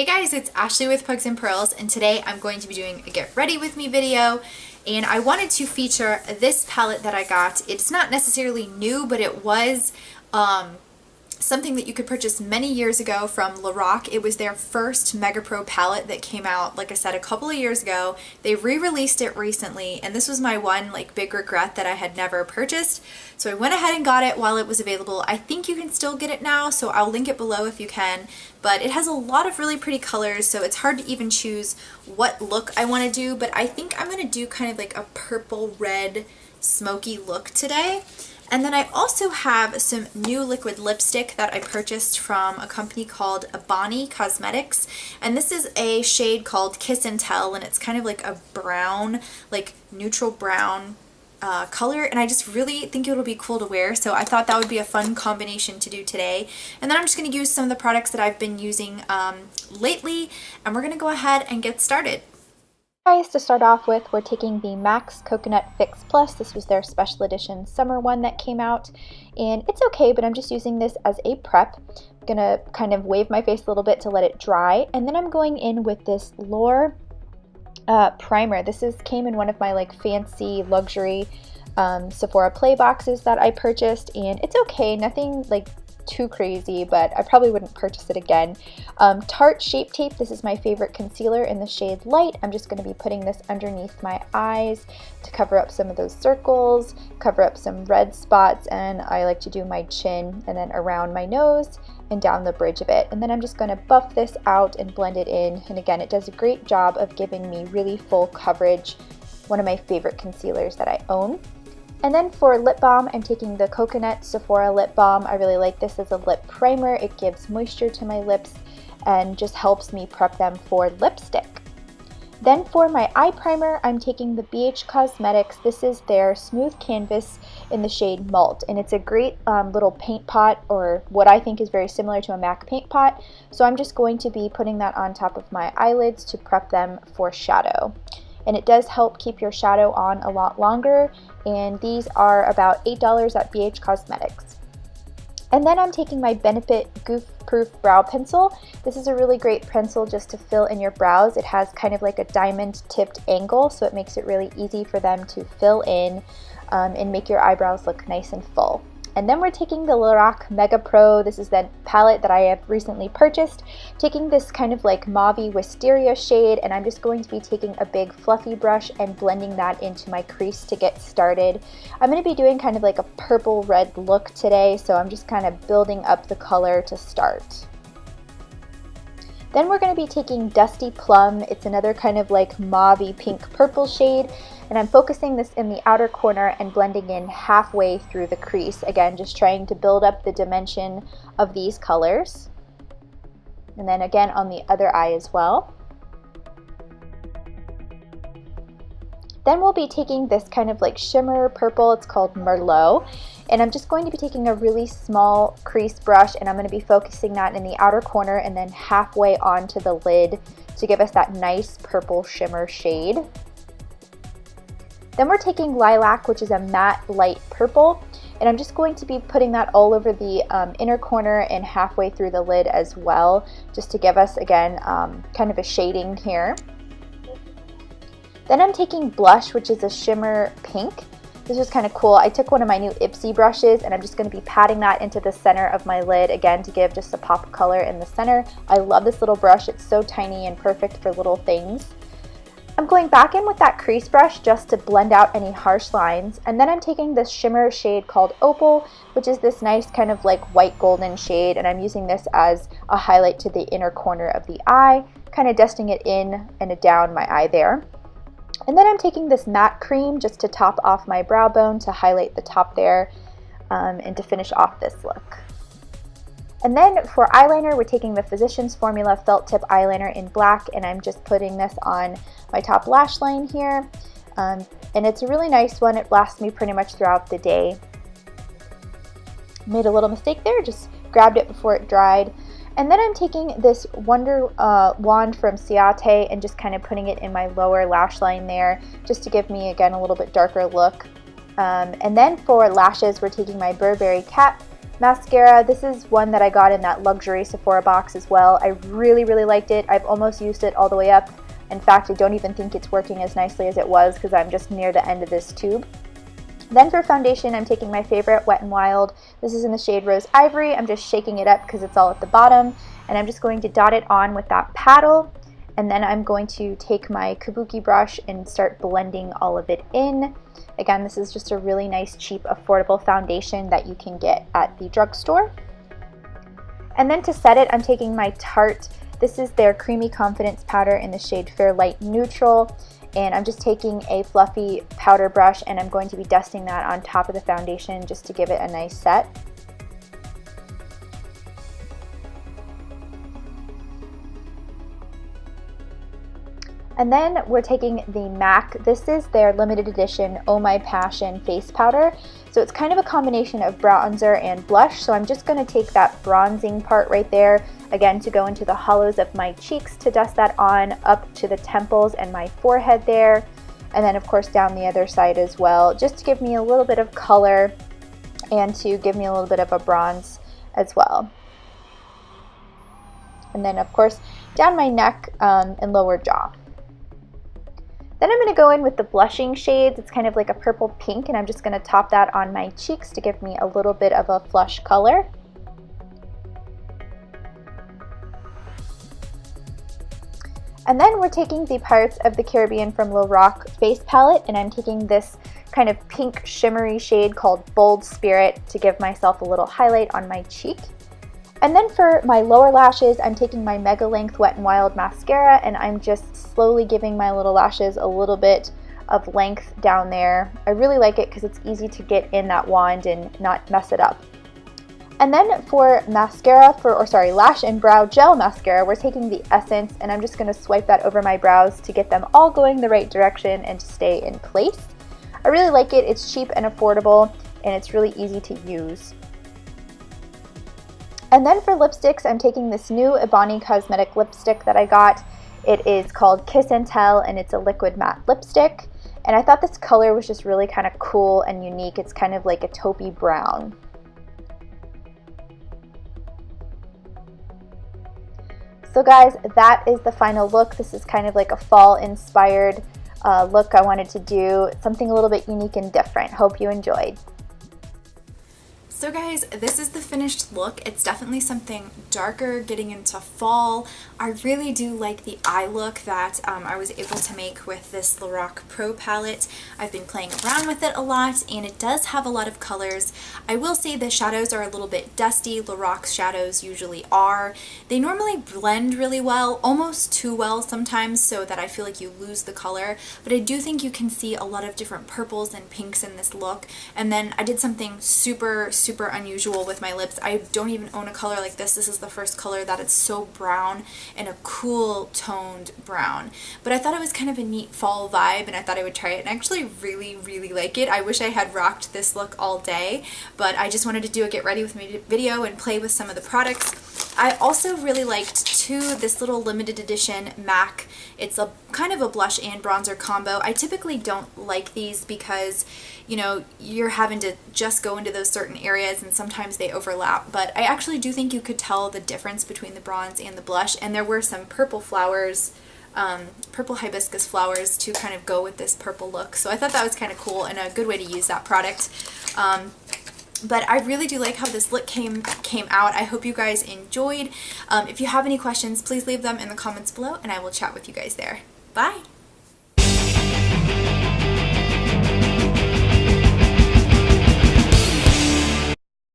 Hey guys, it's Ashley with Pugs and Pearls, and today I'm going to be doing a get ready with me video, and I wanted to feature this palette that I got. It's not necessarily new, but it was something that you could purchase many years ago from Lorac. It was their first Mega Pro palette that came out, like I said, a couple of years ago. They re-released it recently, and this was my one big regret that I had never purchased. So I went ahead and got it while it was available. I think you can still get it now, so I'll link it below if you can. But it has a lot of really pretty colors, so it's hard to even choose what look I want to do, but I think I'm going to do kind of like a purple red smoky look today. And then I also have some new liquid lipstick that I purchased from a company called Bonnie Cosmetics. And this is a shade called Kiss and Tell, and it's kind of like a brown, like neutral brown color. And I just really think it'll be cool to wear. So I thought that would be a fun combination to do today. And then I'm just going to use some of the products that I've been using lately. And we're going to go ahead and get started. Guys, to start off with, we're taking the MAC's Coconut Fix Plus. This was their special edition summer one that came out, and it's okay, but I'm just using this as a prep. I'm gonna kind of wave my face a little bit to let it dry, and then I'm going in with this Lorac primer. This came in one of my fancy luxury Sephora Play boxes that I purchased, and it's okay, nothing too crazy, but I probably wouldn't purchase it again. Tarte Shape Tape, this is my favorite concealer in the shade Light. I'm just going to be putting this underneath my eyes to cover up some of those circles, cover up some red spots, and I like to do my chin and then around my nose and down the bridge of it. And then I'm just going to buff this out and blend it in, and again, it does a great job of giving me really full coverage. One of my favorite concealers that I own. And then for lip balm, I'm taking the Coconut Sephora Lip Balm. I really like this as a lip primer. It gives moisture to my lips and just helps me prep them for lipstick. Then for my eye primer, I'm taking the BH Cosmetics. This is their Smooth Canvas in the shade Malt, and it's a great little paint pot, or what I think is very similar to a MAC paint pot. So I'm just going to be putting that on top of my eyelids to prep them for shadow. And it does help keep your shadow on a lot longer, and these are about $8 at BH Cosmetics. And then I'm taking my Benefit Goof Proof Brow Pencil. This is a really great pencil just to fill in your brows. It has kind of like a diamond tipped angle, so it makes it really easy for them to fill in and make your eyebrows look nice and full. And then we're taking the Lorac Mega Pro. This is the palette that I have recently purchased. Taking this kind of mauve wisteria shade, and I'm just going to be taking a big fluffy brush and blending that into my crease to get started. I'm going to be doing kind of like a purple red look today, so I'm just kind of building up the color to start. Then we're going to be taking Dusty Plum. It's another kind of mauve pink purple shade, and I'm focusing this in the outer corner and blending in halfway through the crease. Again, just trying to build up the dimension of these colors. And then again on the other eye as well. Then we'll be taking this kind of shimmer purple. It's called Merlot. And I'm just going to be taking a really small crease brush, and I'm going to be focusing that in the outer corner and then halfway onto the lid to give us that nice purple shimmer shade. Then we're taking Lilac, which is a matte light purple, and I'm just going to be putting that all over the inner corner and halfway through the lid as well, just to give us, again, kind of a shading here. Then I'm taking Blush, which is a shimmer pink. This was kind of cool. I took one of my new Ipsy brushes, and I'm just going to be patting that into the center of my lid, again, to give just a pop of color in the center. I love this little brush. It's so tiny and perfect for little things. I'm going back in with that crease brush just to blend out any harsh lines, and then I'm taking this shimmer shade called Opal, which is this nice kind of white golden shade, and I'm using this as a highlight to the inner corner of the eye, kind of dusting it in and down my eye there. And then I'm taking this matte cream just to top off my brow bone to highlight the top there and to finish off this look. And then for eyeliner, we're taking the Physicians Formula Felt Tip Eyeliner in black, and I'm just putting this on my top lash line here. And it's a really nice one. It lasts me pretty much throughout the day. Made a little mistake there, just grabbed it before it dried. And then I'm taking this Wonder Wand from Ciate and just kind of putting it in my lower lash line there, just to give me, again, a little bit darker look. And then for lashes, we're taking my Burberry Cat Mascara, this is one that I got in that luxury Sephora box as well. I really, really liked it. I've almost used it all the way up. In fact, I don't even think it's working as nicely as it was because I'm just near the end of this tube. Then for foundation, I'm taking my favorite Wet n Wild. This is in the shade Rose Ivory. I'm just shaking it up because it's all at the bottom. And I'm just going to dot it on with that paddle. And then I'm going to take my kabuki brush and start blending all of it in. Again, this is just a really nice, cheap, affordable foundation that you can get at the drugstore. And then to set it, I'm taking my Tarte. This is their Creamy Confidence powder in the shade Fair Light Neutral. And I'm just taking a fluffy powder brush and I'm going to be dusting that on top of the foundation just to give it a nice set. And then we're taking the MAC. This is their limited edition Oh My Passion face powder. So it's kind of a combination of bronzer and blush. So I'm just going to take that bronzing part right there, again, to go into the hollows of my cheeks to dust that on up to the temples and my forehead there. And then of course down the other side as well, just to give me a little bit of color and to give me a little bit of a bronze as well. And then of course down my neck and lower jaw. Then I'm going to go in with the blushing shades. It's kind of like a purple pink, and I'm just going to top that on my cheeks to give me a little bit of a flush color. And then we're taking the Pirates of the Caribbean from Lorac face palette, and I'm taking this kind of pink shimmery shade called Bold Spirit to give myself a little highlight on my cheek. And then for my lower lashes, I'm taking my Mega Length Wet n Wild mascara and I'm just slowly giving my little lashes a little bit of length down there. I really like it because it's easy to get in that wand and not mess it up. And then for mascara, lash and brow gel mascara, we're taking the Essence and I'm just going to swipe that over my brows to get them all going the right direction and to stay in place. I really like it. It's cheap and affordable and it's really easy to use. And then for lipsticks, I'm taking this new Ebony Cosmetic lipstick that I got. It is called Kiss and Tell and it's a liquid matte lipstick. And I thought this color was just really kind of cool and unique. It's kind of like a taupey brown. So guys, that is the final look. This is kind of like a fall inspired look I wanted to do. Something a little bit unique and different. Hope you enjoyed. So guys, this is the finished look. It's definitely something darker, getting into fall. I really do like the eye look that I was able to make with this Lorac Pro palette. I've been playing around with it a lot and it does have a lot of colors. I will say the shadows are a little bit dusty. Lorac's shadows usually are. They normally blend really well, almost too well sometimes, so that I feel like you lose the color. But I do think you can see a lot of different purples and pinks in this look. And then I did something super unusual with my lips. I don't even own a color like this. This is the first color that it's so brown and a cool toned brown. But I thought it was kind of a neat fall vibe and I thought I would try it and I actually really like it. I wish I had rocked this look all day, but I just wanted to do a get ready with me video and play with some of the products. I also really liked too this little limited edition MAC. It's a kind of a blush and bronzer combo. I typically don't like these because, you know, you're having to just go into those certain areas and sometimes they overlap, but I actually do think you could tell the difference between the bronze and the blush, and there were some purple flowers, purple hibiscus flowers to kind of go with this purple look, so I thought that was kind of cool and a good way to use that product. But I really do like how this look came out. I hope you guys enjoyed. If you have any questions, please leave them in the comments below and I will chat with you guys there. Bye!